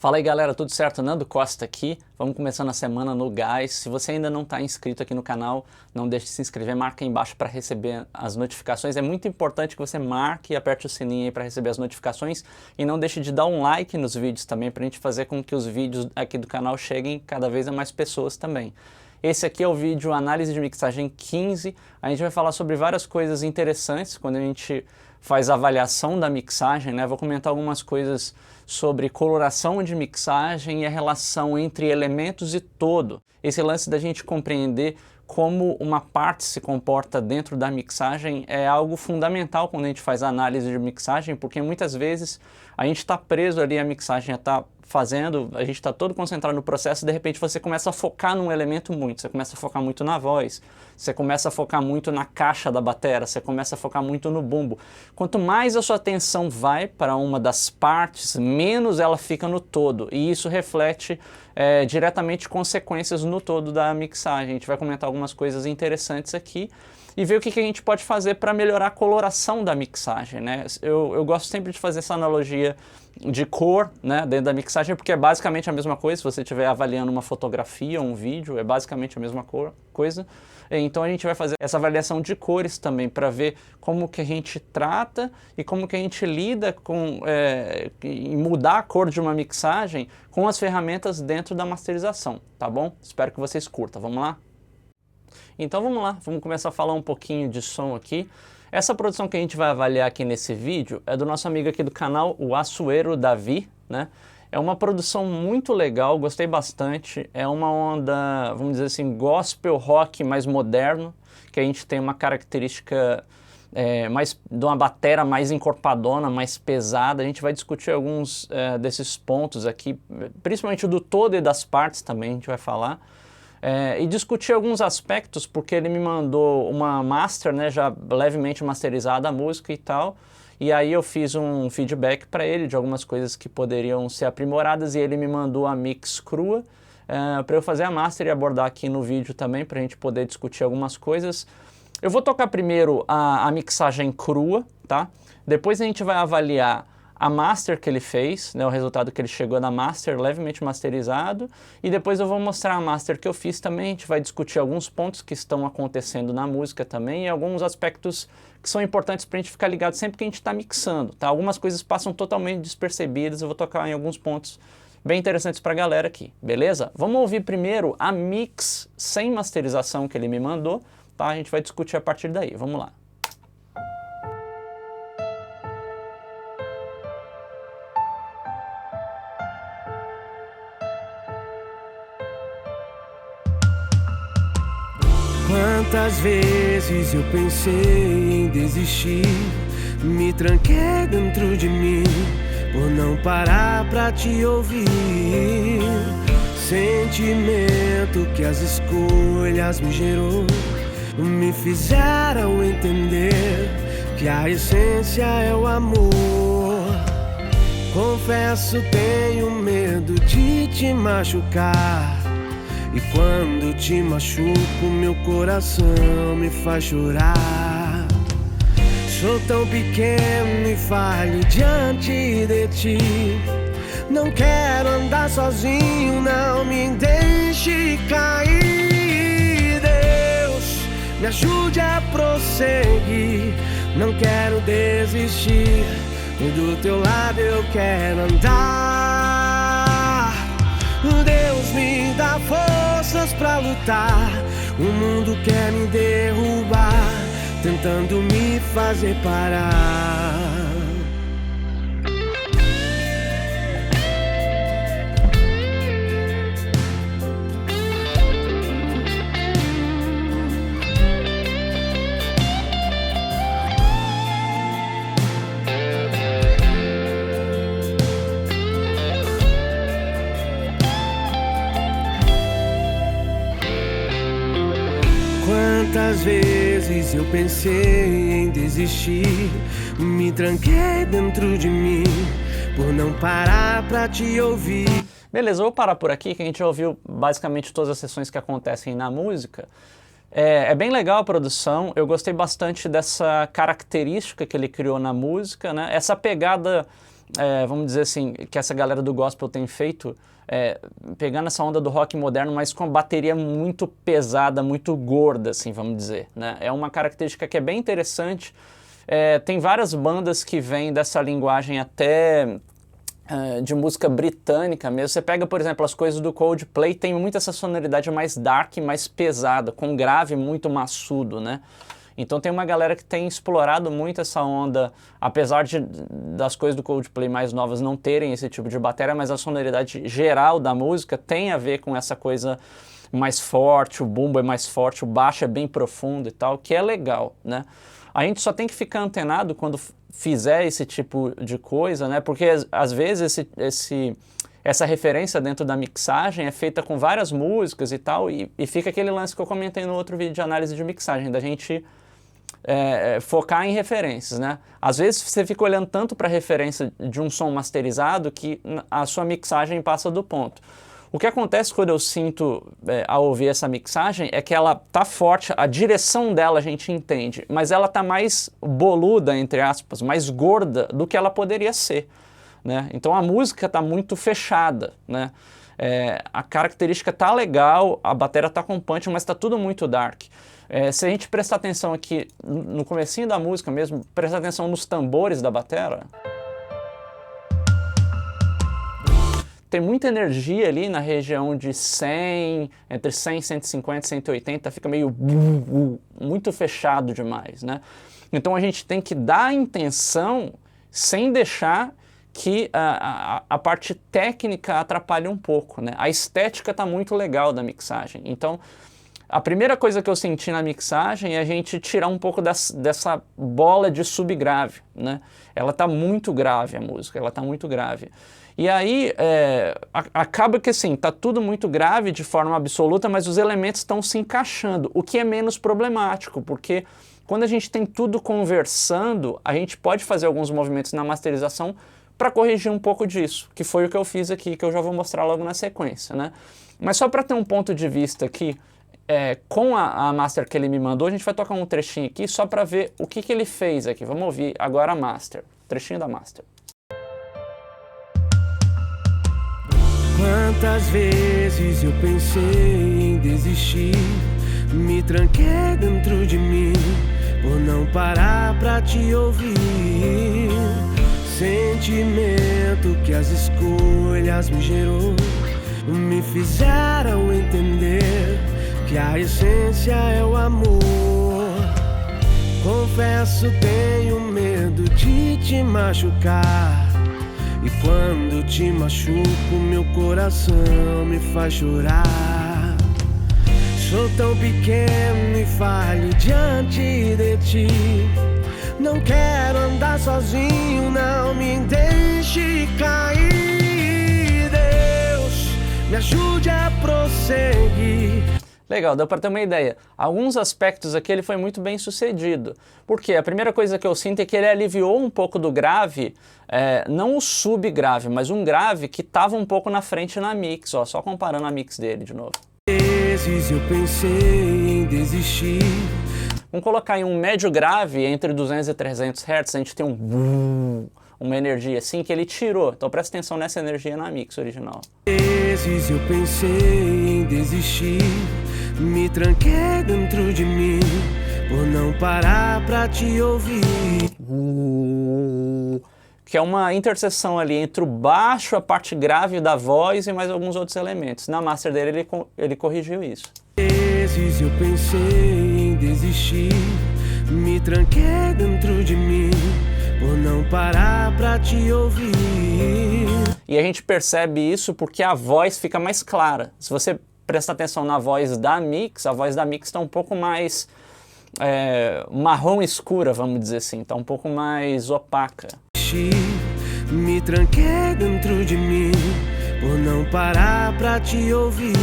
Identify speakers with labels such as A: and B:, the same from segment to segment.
A: Fala aí galera, tudo certo? Nando Costa aqui, vamos começando a semana no gás. Se você ainda não está inscrito aqui no canal, não deixe de se inscrever, marca aí embaixo para receber as notificações. É muito importante que você marque e aperte o sininho aí para receber as notificações e não deixe de dar um like nos vídeos também para a gente fazer com que os vídeos aqui do canal cheguem cada vez a mais pessoas também. Esse aqui é o vídeo Análise de Mixagem 15, a gente vai falar sobre várias coisas interessantes quando a gente faz a avaliação da mixagem, né? Vou comentar algumas coisas sobre coloração de mixagem e a relação entre elementos e todo. Esse lance da gente compreender como uma parte se comporta dentro da mixagem é algo fundamental quando a gente faz a análise de mixagem, porque muitas vezes a gente está preso ali, a mixagem está fazendo, a gente está todo concentrado no processo e de repente você começa a focar num elemento muito, você começa a focar muito na voz, você começa a focar muito na caixa da bateria, você começa a focar muito no bumbo. Quanto mais a sua atenção vai para uma das partes, menos ela fica no todo, e isso reflete diretamente consequências no todo da mixagem. A gente vai comentar algumas coisas interessantes aqui e ver o que a gente pode fazer para melhorar a coloração da mixagem, né? Eu gosto sempre de fazer essa analogia de cor, né, dentro da mixagem, porque é basicamente a mesma coisa. Se você estiver avaliando uma fotografia ou um vídeo, é basicamente a mesma coisa. Então a gente vai fazer essa avaliação de cores também, para ver como que a gente trata e como que a gente lida com em mudar a cor de uma mixagem com as ferramentas dentro da masterização, tá bom? Espero que vocês curtam. Vamos lá? Então vamos lá, vamos começar a falar um pouquinho de som aqui. Essa produção que a gente vai avaliar aqui nesse vídeo é do nosso amigo aqui do canal, o Açoeiro Davi, né? É uma produção muito legal, gostei bastante. É uma onda, vamos dizer assim, gospel rock mais moderno, que a gente tem uma característica mais de uma bateria mais encorpadona, mais pesada. A gente vai discutir alguns desses pontos aqui, principalmente do todo e das partes também a gente vai falar. E discutir alguns aspectos, porque ele me mandou uma master, né, já levemente masterizada a música e tal, e aí eu fiz um feedback para ele de algumas coisas que poderiam ser aprimoradas, e ele me mandou a mix crua para eu fazer a master e abordar aqui no vídeo também, para a gente poder discutir algumas coisas. Eu vou tocar primeiro a mixagem crua, tá? Depois a gente vai avaliar a master que ele fez, né, o resultado que ele chegou na master, levemente masterizado, e depois eu vou mostrar a master que eu fiz também. A gente vai discutir alguns pontos que estão acontecendo na música também e alguns aspectos que são importantes para a gente ficar ligado sempre que a gente está mixando, tá? Algumas coisas passam totalmente despercebidas, eu vou tocar em alguns pontos bem interessantes para a galera aqui, beleza? Vamos ouvir primeiro a mix sem masterização que ele me mandou, tá? A gente vai discutir a partir daí, vamos lá.
B: Quantas vezes eu pensei em desistir, me tranquei dentro de mim, por não parar pra te ouvir. Sentimento que as escolhas me gerou, me fizeram entender que a essência é o amor. Confesso, tenho medo de te machucar, e quando te machuco, meu coração me faz chorar. Sou tão pequeno e falho diante de ti. Não quero andar sozinho, não me deixe cair. Deus, me ajude a prosseguir. Não quero desistir, do teu lado eu quero andar. Deus, me dá forças pra lutar. O mundo quer me derrubar, tentando me fazer parar. Quantas vezes eu pensei em desistir, me tranquei dentro de mim, por não parar pra te ouvir.
A: Beleza, eu vou parar por aqui, que a gente ouviu basicamente todas as sessões que acontecem na música. É bem legal a produção, eu gostei bastante dessa característica que ele criou na música, né? Essa pegada vamos dizer assim, que essa galera do gospel tem feito, pegando essa onda do rock moderno, mas com a bateria muito pesada, muito gorda, assim, vamos dizer, né? É uma característica que é bem interessante. Tem várias bandas que vêm dessa linguagem até de música britânica mesmo. Você pega, por exemplo, as coisas do Coldplay, tem muito essa sonoridade mais dark, mais pesada, com grave muito maçudo, né? Então tem uma galera que tem explorado muito essa onda, apesar das coisas do Coldplay mais novas não terem esse tipo de bateria, mas a sonoridade geral da música tem a ver com essa coisa mais forte, o bumbo é mais forte, o baixo é bem profundo e tal, que é legal, né? A gente só tem que ficar antenado quando fizer esse tipo de coisa, né? Porque às vezes essa referência dentro da mixagem é feita com várias músicas e tal, e fica aquele lance que eu comentei no outro vídeo de análise de mixagem, da gente focar em referências, né? Às vezes você fica olhando tanto para a referência de um som masterizado que a sua mixagem passa do ponto. O que acontece quando eu sinto, ao ouvir essa mixagem, é que ela tá forte, a direção dela a gente entende, mas ela tá mais boluda, entre aspas, mais gorda do que ela poderia ser, né? Então a música tá muito fechada, né? A característica tá legal, a bateria tá com punch, mas tá tudo muito dark. Se a gente prestar atenção aqui no comecinho da música mesmo, prestar atenção nos tambores da bateria, tem muita energia ali na região de 100, entre 100, 150, 180, fica meio muito fechado demais, né? Então a gente tem que dar a intenção sem deixar que a parte técnica atrapalhe um pouco, né? A estética está muito legal da mixagem. Então a primeira coisa que eu senti na mixagem é a gente tirar um pouco dessa bola de subgrave, né? Ela está muito grave, a música, ela está muito grave. E aí acaba que assim, tá tudo muito grave de forma absoluta, mas os elementos estão se encaixando, o que é menos problemático, porque quando a gente tem tudo conversando, a gente pode fazer alguns movimentos na masterização para corrigir um pouco disso, que foi o que eu fiz aqui, que eu já vou mostrar logo na sequência, né? Mas só para ter um ponto de vista aqui, com a master que ele me mandou, a gente vai tocar um trechinho aqui só para ver o que ele fez aqui. Vamos ouvir agora a master, trechinho da master.
B: Quantas vezes eu pensei em desistir, me tranquei dentro de mim, por não parar pra te ouvir. Sentimento que as escolhas me gerou, me fizeram entender que a essência é o amor. Confesso, tenho medo de te machucar, e quando te machuco, meu coração me faz chorar. Sou tão pequeno e falho diante de ti. Não quero andar sozinho, não me deixe cair. Deus, me ajude a prosseguir.
A: Legal, deu para ter uma ideia. Alguns aspectos aqui ele foi muito bem sucedido. Porque a primeira coisa que eu sinto é que ele aliviou um pouco do grave, não o subgrave, mas um grave que estava um pouco na frente na mix, ó, só comparando a mix dele de novo.
B: Vezes eu pensei em desistir.
A: Vamos colocar em um médio grave entre 200 e 300 Hz, a gente tem uma energia assim que ele tirou. Então presta atenção nessa energia na mix original.
B: Vezes eu pensei em desistir, me tranquei dentro de mim, por não parar pra te ouvir.
A: Que é uma interseção ali entre o baixo, a parte grave da voz e mais alguns outros elementos. Na master dele ele corrigiu isso.
B: Vezes eu pensei em desistir, me tranquei dentro de mim, por não parar pra te ouvir.
A: E a gente percebe isso porque a voz fica mais clara. Se você prestar atenção na voz da mix, a voz da mix está um pouco mais marrom escura, vamos dizer assim, está um pouco mais opaca.
B: Me tranquei dentro de mim, por não parar pra te ouvir.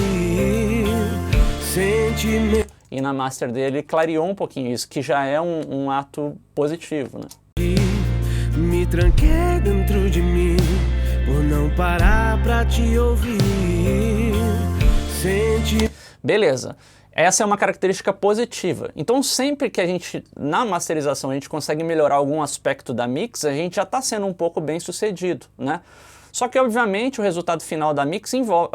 B: Sentimento.
A: E na master dele clareou um pouquinho isso, que já é um ato positivo, né?
B: Me tranquei dentro de mim, por não parar pra te ouvir.
A: Beleza. Essa é uma característica positiva. Então sempre que a gente, na masterização, a gente consegue melhorar algum aspecto da mix, a gente já está sendo um pouco bem sucedido, né? Só que, obviamente, o resultado final da mix envolve,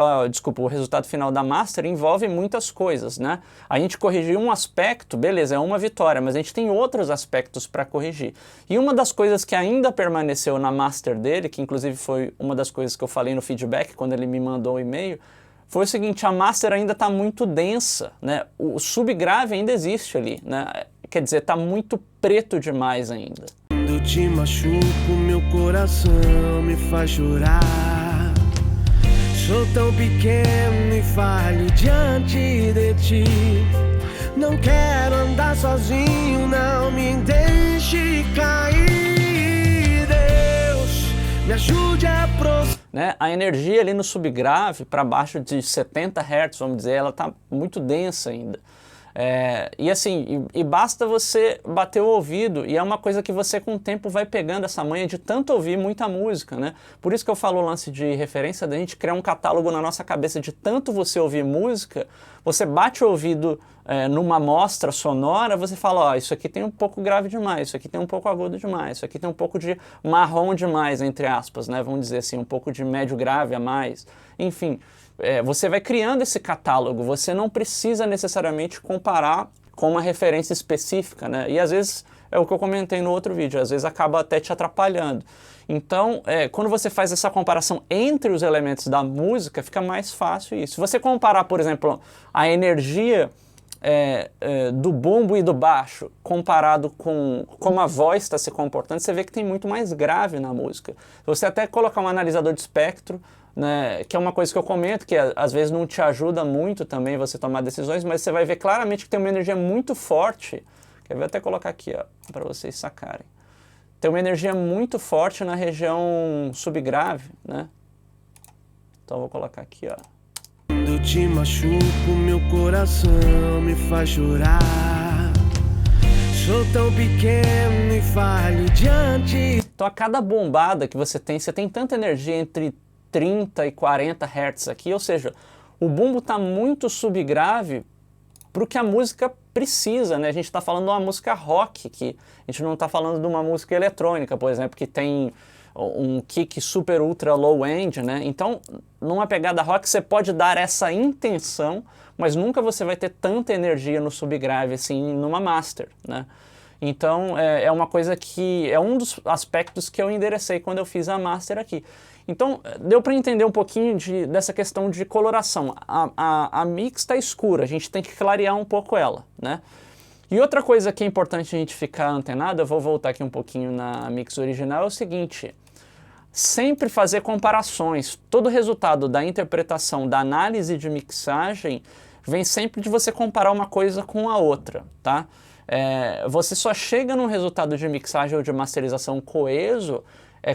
A: o resultado final da master envolve muitas coisas, né? A gente corrigir um aspecto, beleza, é uma vitória, mas a gente tem outros aspectos para corrigir. E uma das coisas que ainda permaneceu na master dele, que inclusive foi uma das coisas que eu falei no feedback, quando ele me mandou o e-mail, foi o seguinte: a master ainda está muito densa, né? O subgrave ainda existe ali, né? Quer dizer, está muito preto demais ainda.
B: Quando te machuco, meu coração me faz chorar. Sou tão pequeno e falho diante de ti. Não quero andar sozinho, não me deixe cair. Deus, me ajude a
A: né? A energia ali no subgrave, para baixo de 70 Hz, vamos dizer, ela está muito densa ainda. E assim, basta você bater o ouvido, e é uma coisa que você com o tempo vai pegando essa manha de tanto ouvir muita música, né? Por isso que eu falo o lance de referência, da gente criar um catálogo na nossa cabeça de tanto você ouvir música, você bate o ouvido numa amostra sonora, você fala, ó, isso aqui tem um pouco grave demais, isso aqui tem um pouco agudo demais, isso aqui tem um pouco de marrom demais, entre aspas, né? Vamos dizer assim, um pouco de médio grave a mais, enfim. Você vai criando esse catálogo, você não precisa necessariamente comparar com uma referência específica, né? E às vezes, é o que eu comentei no outro vídeo, às vezes acaba até te atrapalhando. Então, quando você faz essa comparação entre os elementos da música, fica mais fácil isso. Se você comparar, por exemplo, a energia do bumbo e do baixo comparado com como a voz está se comportando, você vê que tem muito mais grave na música. Se você até colocar um analisador de espectro, né, que é uma coisa que eu comento, que às vezes não te ajuda muito também você tomar decisões, mas você vai ver claramente que tem uma energia muito forte. Quer ver? Até colocar aqui, ó, para vocês sacarem. Tem uma energia muito forte na região subgrave, né? Então eu vou colocar aqui, ó.
B: Quando te machuco, meu coração me faz chorar. Sou tão pequeno e falho diante.
A: Então a cada bombada que você tem tanta energia entre 30 e 40 Hz aqui, ou seja, o bumbo está muito subgrave para o que a música precisa, né? A gente está falando de uma música rock, que a gente não está falando de uma música eletrônica, por exemplo, que tem um kick super ultra low end, né? Então, numa pegada rock você pode dar essa intenção, mas nunca você vai ter tanta energia no subgrave assim numa master, né? Então, é uma coisa que é um dos aspectos que eu enderecei quando eu fiz a master aqui. Então, deu para entender um pouquinho dessa questão de coloração. A mix está escura, a gente tem que clarear um pouco ela, né? E outra coisa que é importante a gente ficar antenado, eu vou voltar aqui um pouquinho na mix original, é o seguinte: sempre fazer comparações. Todo resultado da interpretação, da análise de mixagem, vem sempre de você comparar uma coisa com a outra, tá? Você só chega num resultado de mixagem ou de masterização coeso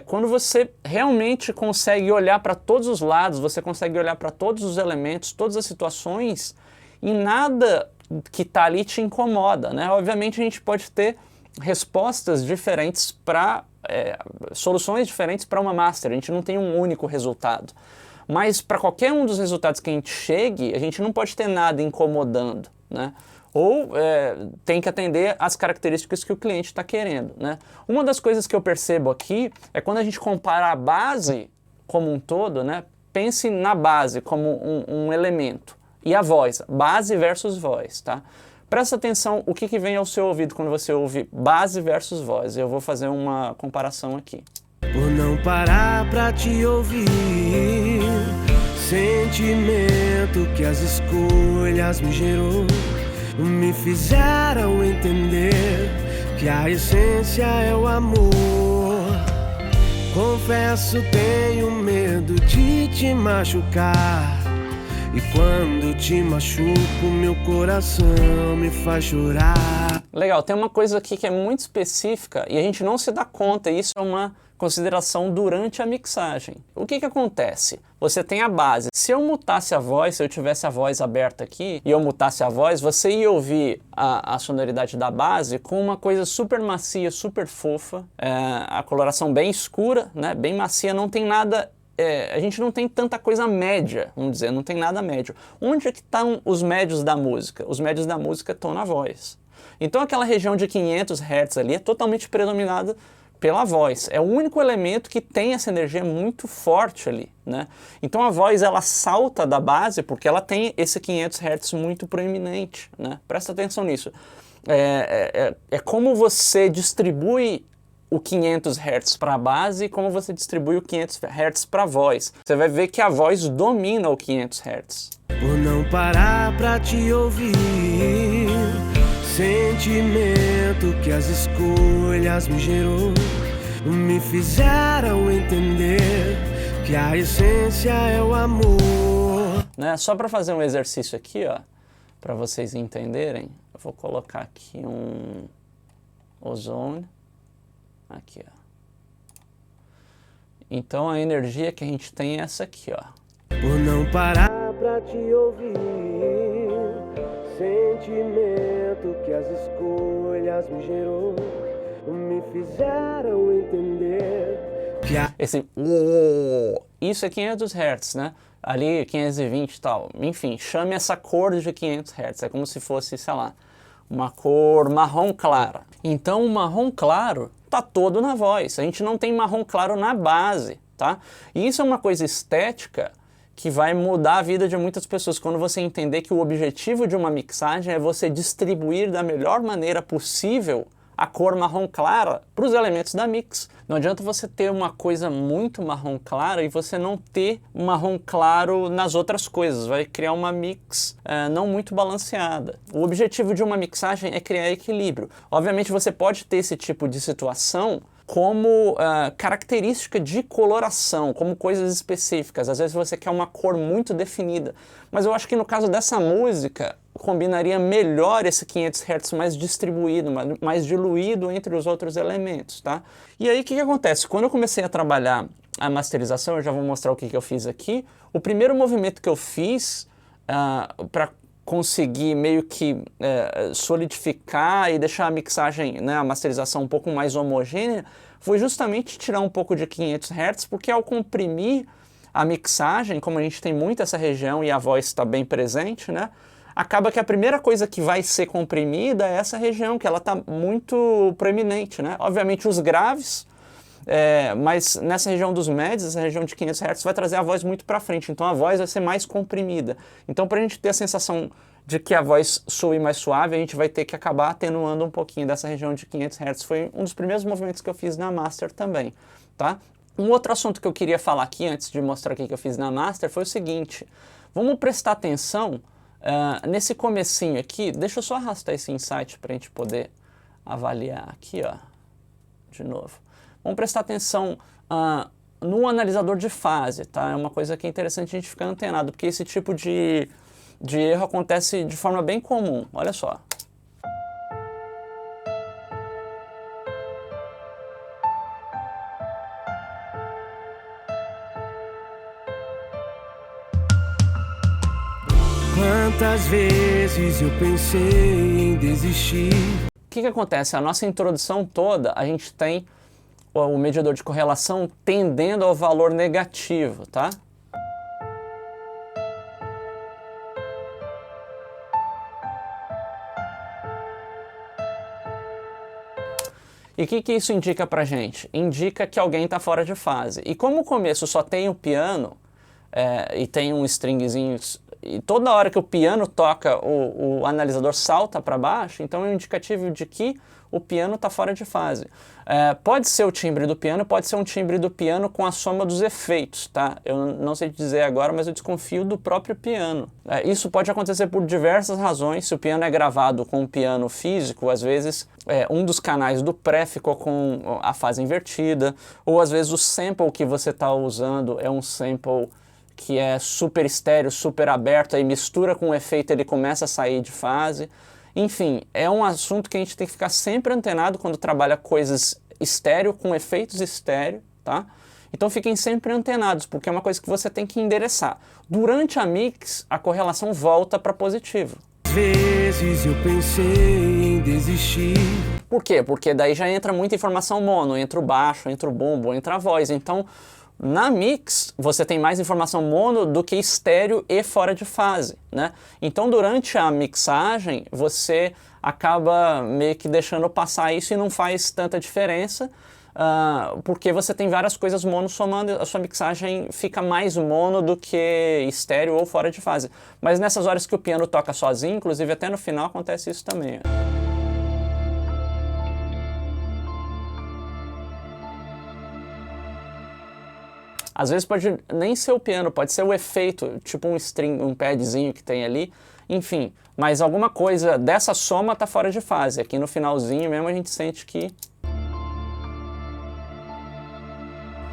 A: quando você realmente consegue olhar para todos os lados, você consegue olhar para todos os elementos, todas as situações, e nada que está ali te incomoda, né? Obviamente a gente pode ter respostas diferentes para soluções diferentes para uma master, a gente não tem um único resultado. Mas para qualquer um dos resultados que a gente chegue, a gente não pode ter nada incomodando, né? Ou tem que atender às características que o cliente está querendo, né? Uma das coisas que eu percebo aqui é quando a gente compara a base como um todo, né? Pense na base como um elemento e a voz, base versus voz, tá? Presta atenção o que vem ao seu ouvido quando você ouve base versus voz. Eu vou fazer uma comparação aqui.
B: Por não parar pra te ouvir, sentimento que as escolhas me gerou, me fizeram entender que a essência é o amor. Confesso, tenho medo de te machucar, e quando te machuco, meu coração me faz chorar.
A: Legal, tem uma coisa aqui que é muito específica e a gente não se dá conta, e isso é uma consideração durante a mixagem. O que acontece? Você tem a base. Se eu mutasse a voz, se eu tivesse a voz aberta aqui e eu mutasse a voz, você ia ouvir a sonoridade da base com uma coisa super macia, super fofa, a coloração bem escura, né? Bem macia, não tem nada a gente não tem tanta coisa média, vamos dizer, não tem nada médio. Onde é que estão os médios da música? Os médios da música estão na voz. Então aquela região de 500 Hz ali é totalmente predominada pela voz. É o único elemento que tem essa energia muito forte ali, né? Então a voz, ela salta da base porque ela tem esse 500 Hz muito proeminente, né? Presta atenção nisso. É como você distribui o 500 Hz para a base e como você distribui o 500 Hz para a voz. Você vai ver que a voz domina o 500 Hz.
B: Por não parar pra te ouvir, sentimento que as escolhas me gerou, me fizeram entender que a essência é o amor.
A: Né? Só para fazer um exercício aqui, ó, para vocês entenderem, eu vou colocar aqui um ozone. Aqui, ó. Então a energia que a gente tem é essa aqui, ó.
B: Por não parar pra te ouvir, sentimento que as escolhas me gerou, me fizeram entender que
A: esse isso é 500 Hz, né? Ali 520 e tal. Enfim, chame essa cor de 500 Hz. É como se fosse, sei lá, uma cor marrom clara. Então o marrom claro tá todo na voz. A gente não tem marrom claro na base, tá? E isso é uma coisa estética que vai mudar a vida de muitas pessoas. Quando você entender que o objetivo de uma mixagem é você distribuir da melhor maneira possível a cor marrom clara para os elementos da mix. Não adianta você ter uma coisa muito marrom clara e você não ter marrom claro nas outras coisas. Vai criar uma mix não muito balanceada. O objetivo de uma mixagem é criar equilíbrio. Obviamente você pode ter esse tipo de situação como característica de coloração, como coisas específicas. Às vezes você quer uma cor muito definida. Mas eu acho que no caso dessa música, combinaria melhor esse 500 Hz mais distribuído, mais diluído entre os outros elementos, tá? E aí o que acontece? Quando eu comecei a trabalhar a masterização, eu já vou mostrar o que eu fiz aqui. O primeiro movimento que eu fiz para conseguir meio que solidificar e deixar a mixagem, né, a masterização um pouco mais homogênea, foi justamente tirar um pouco de 500 Hz, porque ao comprimir a mixagem, como a gente tem muito essa região e a voz está bem presente, né, acaba que a primeira coisa que vai ser comprimida é essa região, que ela está muito proeminente, né? Obviamente os graves, mas nessa região dos médios, essa região de 500 Hz vai trazer a voz muito para frente, então a voz vai ser mais comprimida. Então para a gente ter a sensação de que a voz soe mais suave, a gente vai ter que acabar atenuando um pouquinho dessa região de 500 Hz. Foi um dos primeiros movimentos que eu fiz na Master também, tá? Um outro assunto que eu queria falar aqui, antes de mostrar o que eu fiz na Master, foi o seguinte: vamos prestar atenção nesse comecinho aqui. Deixa eu só arrastar esse insight para a gente poder avaliar aqui, ó, de novo. Vamos prestar atenção no analisador de fase, tá? É uma coisa que é interessante a gente ficar antenado, porque esse tipo de erro acontece de forma bem comum. Olha só.
B: Quantas vezes eu pensei em desistir.
A: O que acontece? A nossa introdução toda, a gente tem o medidor de correlação tendendo ao valor negativo, tá? E o que isso indica pra gente? Indica que alguém está fora de fase. E como o começo só tem o piano e tem um stringzinho, e toda hora que o piano toca, o analisador salta para baixo, então é um indicativo de que o piano está fora de fase. Pode ser o timbre do piano, pode ser um timbre do piano com a soma dos efeitos, tá? Eu não sei te dizer agora, mas eu desconfio do próprio piano. Isso pode acontecer por diversas razões. Se o piano é gravado com um piano físico, às vezes um dos canais do pré ficou com a fase invertida, ou às vezes o sample que você está usando é um sample que é super estéreo, super aberto, aí mistura com o efeito, ele começa a sair de fase. Enfim, é um assunto que a gente tem que ficar sempre antenado quando trabalha coisas estéreo com efeitos estéreo, tá? Então fiquem sempre antenados, porque é uma coisa que você tem que endereçar. Durante a mix, a correlação volta para positivo.
B: Às vezes eu pensei em desistir.
A: Por quê? Porque daí já entra muita informação mono, entra o baixo, entra o bumbo, entra a voz. Então, Na mix, você tem mais informação mono do que estéreo e fora de fase, né? Então, durante a mixagem, você acaba meio que deixando passar isso e não faz tanta diferença, porque você tem várias coisas mono somando, a sua mixagem fica mais mono do que estéreo ou fora de fase. Mas nessas horas que o piano toca sozinho, inclusive até no final acontece isso também. Às vezes pode nem ser o piano, pode ser o efeito, tipo um string, um padzinho que tem ali, enfim. Mas alguma coisa dessa soma tá fora de fase. Aqui no finalzinho mesmo a gente sente que...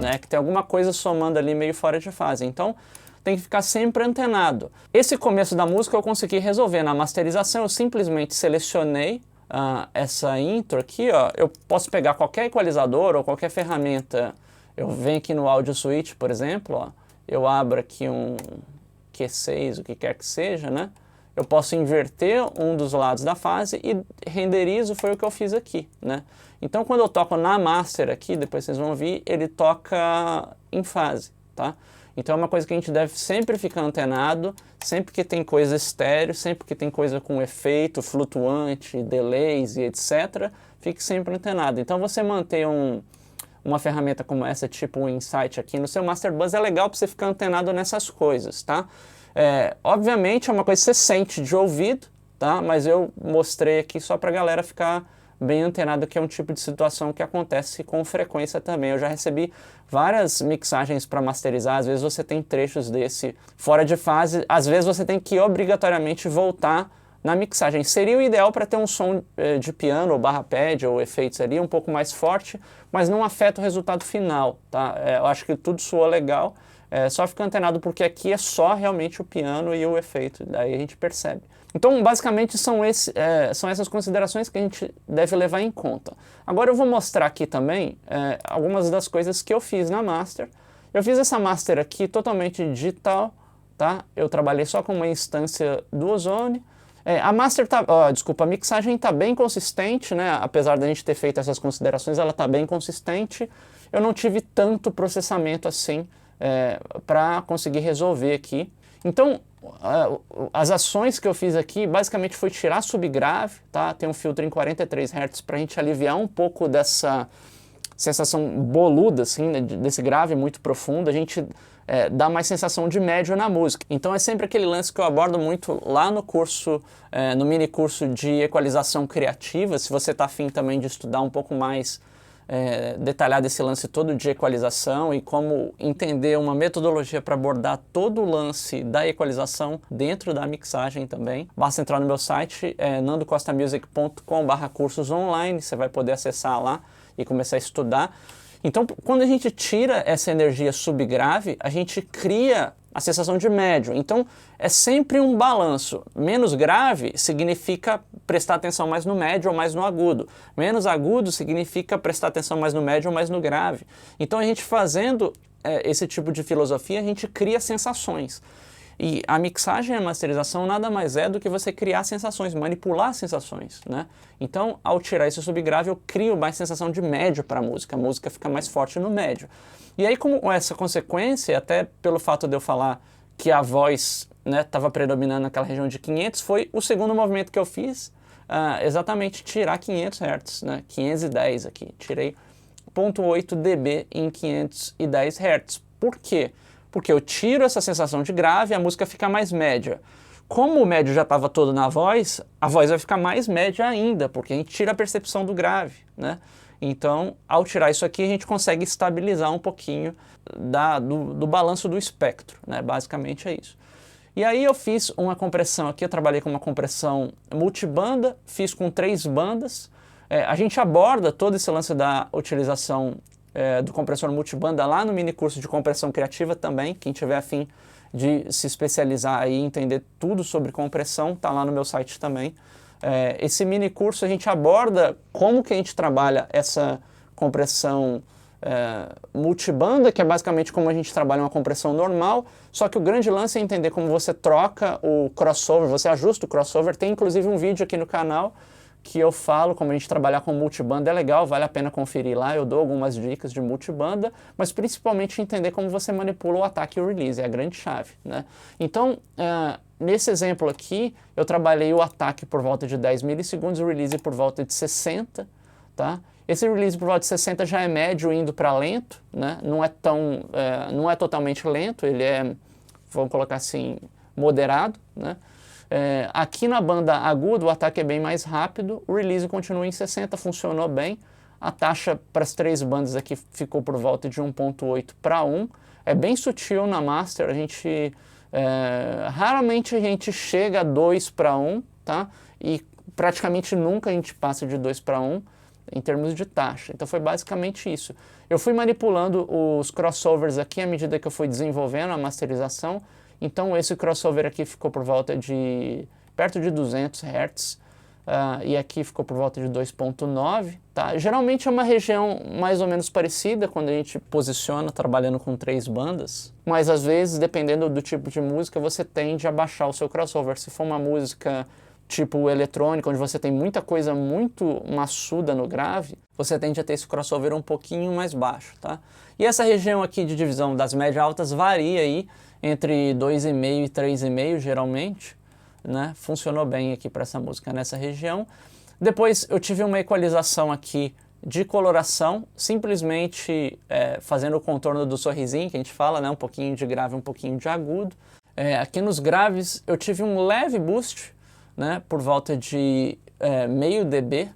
A: né, que tem alguma coisa somando ali meio fora de fase. Então tem que ficar sempre antenado. Esse começo da música eu consegui resolver na masterização. Eu simplesmente selecionei essa intro aqui, ó. Eu posso pegar qualquer equalizador ou qualquer ferramenta. Eu venho aqui no Audio Switch, por exemplo, ó, eu abro aqui um Q6, o que quer que seja, né? Eu posso inverter um dos lados da fase e renderizo, foi o que eu fiz aqui, né? Então, quando eu toco na master aqui, depois vocês vão ouvir, ele toca em fase, tá? Então é uma coisa que a gente deve sempre ficar antenado, sempre que tem coisa estéreo, sempre que tem coisa com efeito, flutuante, delays e etc., fique sempre antenado. Então você manter uma ferramenta como essa, tipo o Insight aqui no seu Master Bus, é legal para você ficar antenado nessas coisas, tá? Obviamente é uma coisa que você sente de ouvido, tá? Mas eu mostrei aqui só para a galera ficar bem antenado, que é um tipo de situação que acontece com frequência também. Eu já recebi várias mixagens para masterizar, às vezes você tem trechos desse fora de fase, às vezes você tem que obrigatoriamente voltar na mixagem. Seria o ideal para ter um som de piano, ou barra pad, ou efeitos ali um pouco mais forte, mas não afeta o resultado final, tá? Eu acho que tudo soa legal, só fica antenado porque aqui é só realmente o piano e o efeito, daí a gente percebe. Então, basicamente, são essas considerações que a gente deve levar em conta. Agora eu vou mostrar aqui também algumas das coisas que eu fiz na master. Eu fiz essa master aqui totalmente digital, tá? Eu trabalhei só com uma instância do Ozone. A mixagem está bem consistente, né? Apesar da gente ter feito essas considerações, ela está bem consistente. Eu não tive tanto processamento assim para conseguir resolver aqui. Então, as ações que eu fiz aqui, basicamente foi tirar subgrave, tá? Tem um filtro em 43 Hz para a gente aliviar um pouco dessa sensação boluda, assim, né? Desse grave muito profundo. A gente dá mais sensação de médio na música. Então é sempre aquele lance que eu abordo muito lá no curso, no mini curso de equalização criativa. Se você está afim também de estudar um pouco mais detalhado esse lance todo de equalização e como entender uma metodologia para abordar todo o lance da equalização dentro da mixagem também, basta entrar no meu site, nandocostamusic.com/cursos online, você vai poder acessar lá e começar a estudar. Então, quando a gente tira essa energia subgrave, a gente cria a sensação de médio. Então, é sempre um balanço. Menos grave significa prestar atenção mais no médio ou mais no agudo. Menos agudo significa prestar atenção mais no médio ou mais no grave. Então, a gente fazendo esse tipo de filosofia, a gente cria sensações. E a mixagem e a masterização nada mais é do que você criar sensações, manipular sensações, né? Então, ao tirar esse subgrave, eu crio mais sensação de médio para a música fica mais forte no médio. E aí, como essa consequência, até pelo fato de eu falar que a voz estava predominando naquela região de 500, foi o segundo movimento que eu fiz, exatamente tirar 500 Hz, né? 510 aqui, tirei 0,8 dB em 510 Hz. Por quê? Porque eu tiro essa sensação de grave e a música fica mais média. Como o médio já estava todo na voz, a voz vai ficar mais média ainda, porque a gente tira a percepção do grave, né? Então, ao tirar isso aqui, a gente consegue estabilizar um pouquinho do balanço do espectro, né? Basicamente é isso. E aí eu fiz uma compressão aqui, eu trabalhei com uma compressão multibanda, fiz com 3 bandas. A gente aborda todo esse lance da utilização do compressor multibanda lá no mini curso de compressão criativa também. Quem tiver afim de se especializar e entender tudo sobre compressão, tá lá no meu site também. Esse mini curso a gente aborda como que a gente trabalha essa compressão multibanda, que é basicamente como a gente trabalha uma compressão normal, só que o grande lance é entender como você troca o crossover, você ajusta o crossover. Tem inclusive um vídeo aqui no canal que eu falo, como a gente trabalhar com multibanda é legal, vale a pena conferir lá, eu dou algumas dicas de multibanda, mas principalmente entender como você manipula o ataque e o release, é a grande chave, né? Então, nesse exemplo aqui, eu trabalhei o ataque por volta de 10 milissegundos, o release por volta de 60, tá? Esse release por volta de 60 já é médio indo para lento, né? Não é totalmente lento, ele é, vamos colocar assim, moderado, né? Aqui na banda aguda o ataque é bem mais rápido, o release continua em 60, funcionou bem. A taxa para as 3 bandas aqui ficou por volta de 1.8 para 1. É bem sutil na master, raramente a gente chega a 2 para 1, tá? E praticamente nunca a gente passa de 2 para 1 em termos de taxa. Então foi basicamente isso. Eu fui manipulando os crossovers aqui à medida que eu fui desenvolvendo a masterização. Então esse crossover aqui ficou por volta de perto de 200 Hz e aqui ficou por volta de 2.9, tá? Geralmente é uma região mais ou menos parecida quando a gente posiciona trabalhando com 3 bandas, mas às vezes, dependendo do tipo de música, você tende a baixar o seu crossover. Se for uma música tipo eletrônica, onde você tem muita coisa muito maçuda no grave, você tende a ter esse crossover um pouquinho mais baixo, tá? E essa região aqui de divisão das médias altas varia aí entre 2,5 e 3,5 geralmente, né? Funcionou bem aqui para essa música nessa região. Depois eu tive uma equalização aqui de coloração, simplesmente fazendo o contorno do sorrisinho que a gente fala, né? Um pouquinho de grave, um pouquinho de agudo. Aqui nos graves eu tive um leve boost, né? Por volta de meio dB,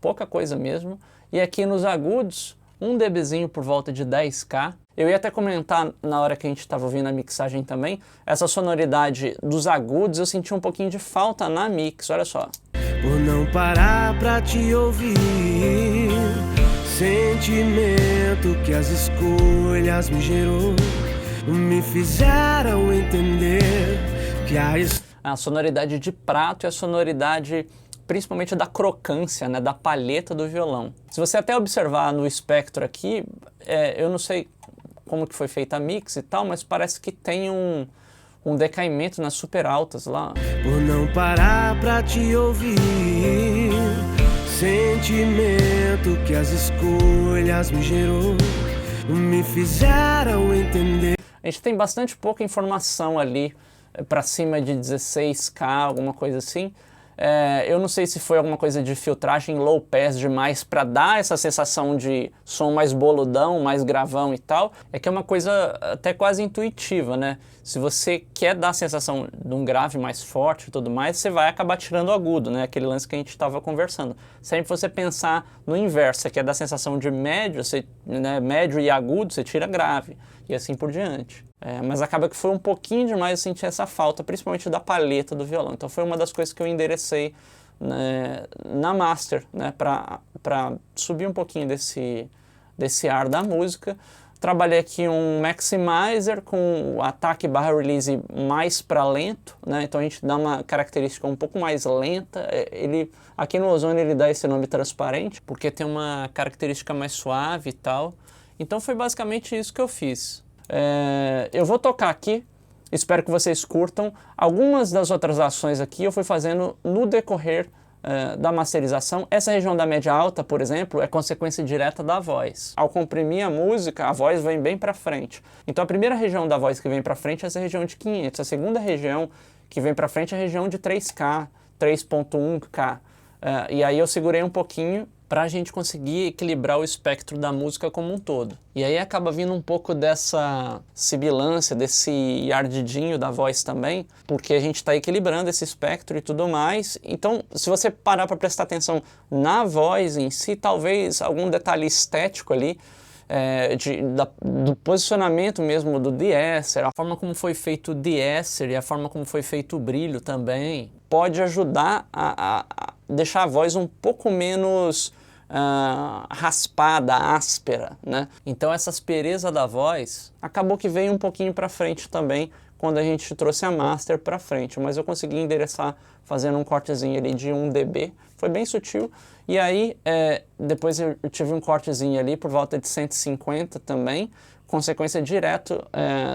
A: pouca coisa mesmo. E aqui nos agudos, 1 dBzinho por volta de 10K. Eu ia até comentar na hora que a gente estava ouvindo a mixagem também, essa sonoridade dos agudos eu senti um pouquinho de falta na mix, olha só.
B: Por não parar pra te ouvir, sentimento que as escolhas me gerou, me fizeram entender que
A: a sonoridade de prato e a sonoridade principalmente da crocância, né, da palheta do violão. Se você até observar no espectro aqui, eu não sei como que foi feita a mix e tal, mas parece que tem um decaimento nas super altas lá.
B: Por não parar pra te ouvir, sentimento que as escolhas me gerou, me fizeram entender.
A: A gente tem bastante pouca informação ali, para cima de 16K, alguma coisa assim. Eu não sei se foi alguma coisa de filtragem low pass demais para dar essa sensação de som mais boludão, mais gravão e tal. É que é uma coisa até quase intuitiva, né? Se você quer dar a sensação de um grave mais forte e tudo mais, você vai acabar tirando o agudo, né? Aquele lance que a gente estava conversando. Sempre você pensar no inverso, você quer dar a sensação de médio, médio e agudo, você tira grave e assim por diante. Mas acaba que foi um pouquinho demais eu senti essa falta, principalmente da palheta do violão. Então foi uma das coisas que eu enderecei, né, na master, né, para subir um pouquinho desse ar da música. Trabalhei aqui um maximizer com o ataque / release mais para lento, né? Então a gente dá uma característica um pouco mais lenta. Aqui no Ozone ele dá esse nome transparente, porque tem uma característica mais suave e tal. Então foi basicamente isso que eu fiz. Eu vou tocar aqui, espero que vocês curtam. Algumas das outras ações aqui eu fui fazendo no decorrer da masterização. Essa região da média alta, por exemplo, é consequência direta da voz. Ao comprimir a música, a voz vem bem para frente. Então a primeira região da voz que vem para frente é essa região de 500. A segunda região que vem para frente é a região de 3K, 3.1K. E aí eu segurei um pouquinho para a gente conseguir equilibrar o espectro da música como um todo. E aí acaba vindo um pouco dessa sibilância, desse ardidinho da voz também, porque a gente está equilibrando esse espectro e tudo mais. Então, se você parar para prestar atenção na voz em si, talvez algum detalhe estético ali, do posicionamento mesmo do de-esser, a forma como foi feito o de-esser e a forma como foi feito o brilho também, pode ajudar a deixar a voz um pouco menos raspada, áspera, né? Então essa aspereza da voz acabou que veio um pouquinho para frente também quando a gente trouxe a master para frente, mas eu consegui endereçar fazendo um cortezinho ali de 1 dB, foi bem sutil. E aí depois eu tive um cortezinho ali por volta de 150 também, consequência direto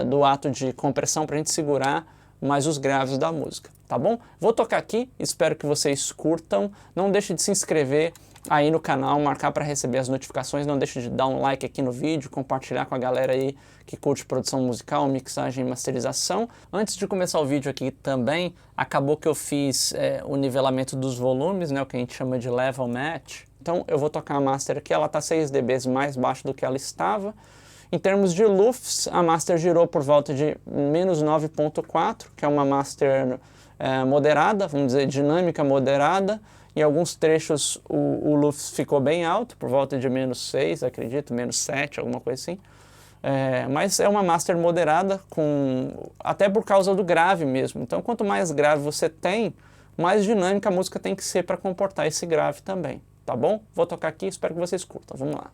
A: do ato de compressão para a gente segurar mais os graves da música, tá bom? Vou tocar aqui, espero que vocês curtam. Não deixe de se inscrever aí no canal, marcar para receber as notificações, não deixe de dar um like aqui no vídeo, compartilhar com a galera aí que curte produção musical, mixagem e masterização. Antes de começar o vídeo aqui também, acabou que eu fiz o nivelamento dos volumes, né, o que a gente chama de level match. Então eu vou tocar a master aqui, ela está 6 dB mais baixo do que ela estava. Em termos de lufs, a master girou por volta de menos 9.4, que é uma master moderada, vamos dizer dinâmica moderada. Em alguns trechos o lufs ficou bem alto, por volta de menos 6, acredito, menos 7, alguma coisa assim. Mas é uma master moderada, até por causa do grave mesmo. Então quanto mais grave você tem, mais dinâmica a música tem que ser para comportar esse grave também, tá bom? Vou tocar aqui, espero que vocês curtam, vamos lá.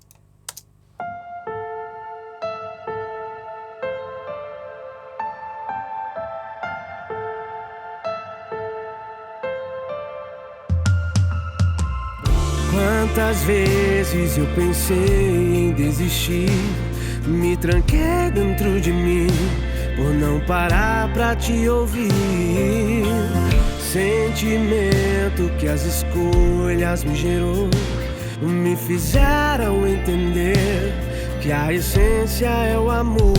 B: Quantas vezes eu pensei em desistir, me tranquei dentro de mim, por não parar pra te ouvir. Sentimento que as escolhas me gerou, me fizeram entender que a essência é o amor.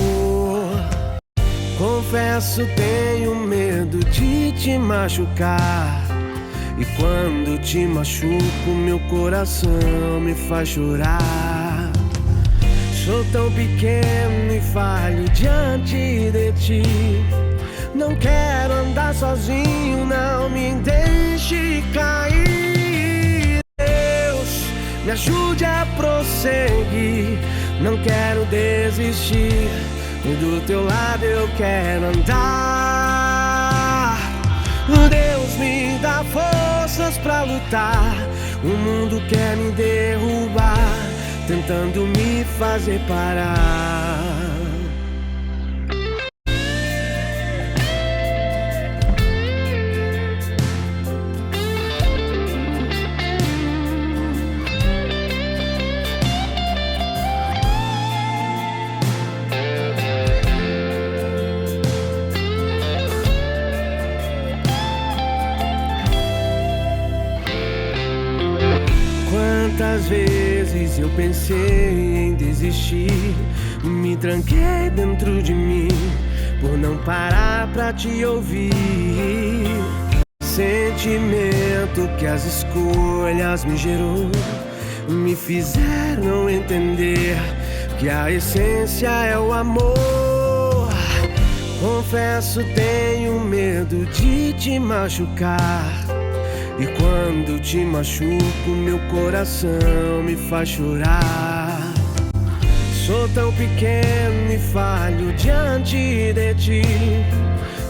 B: Confesso, tenho medo de te machucar, e quando te machuco, meu coração me faz chorar. Sou tão pequeno e falho diante de ti. Não quero andar sozinho, não me deixe cair. Deus, me ajude a prosseguir. Não quero desistir, do teu lado eu quero andar. Deus, me dá forças pra lutar. O mundo quer me derrubar, tentando me fazer parar. Quantas vezes eu pensei em desistir, me tranquei dentro de mim, por não parar pra te ouvir. Sentimento que as escolhas me gerou, me fizeram entender que a essência é o amor. Confesso, tenho medo de te machucar, e quando te machuco, meu coração me faz chorar. Sou tão pequeno e falho diante de ti.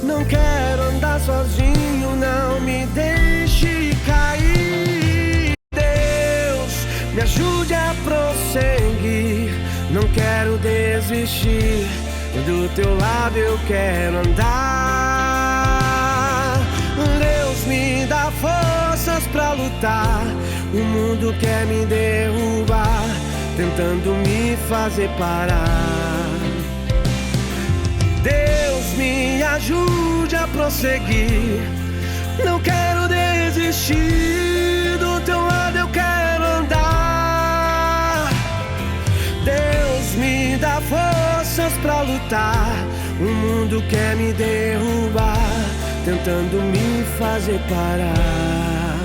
B: Não quero andar sozinho, não me deixe cair. Deus, me ajude a prosseguir. Não quero desistir, do teu lado eu quero andar. Deus, me dá forças pra lutar. O mundo quer me derrubar, tentando me fazer parar. Deus, me ajude a prosseguir. Não quero desistir, do teu lado eu quero andar. Deus, me dá forças pra lutar. O mundo quer me derrubar, tentando me fazer parar.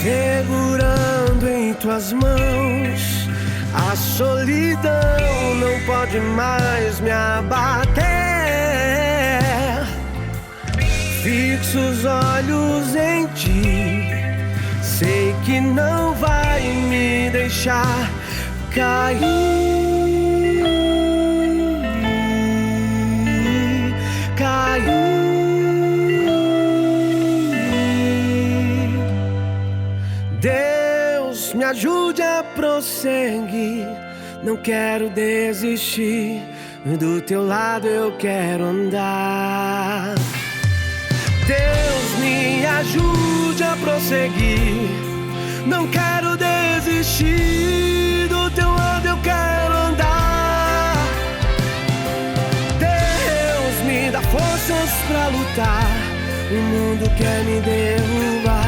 B: Segurando em tuas mãos, a solidão não pode mais me abater. Fixo os olhos em ti, sei que não vai me deixar cair. Deus, me ajude a prosseguir. Não quero desistir, do teu lado eu quero andar. Deus, me ajude a prosseguir. Não quero desistir, do teu lado eu quero andar. Deus, me acreditar. O mundo quer me derrubar,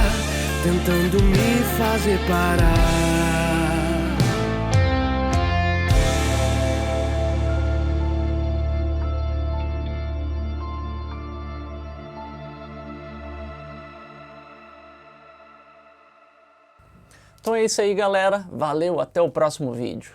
B: tentando me fazer parar.
A: Então é isso aí, galera. Valeu, até o próximo vídeo.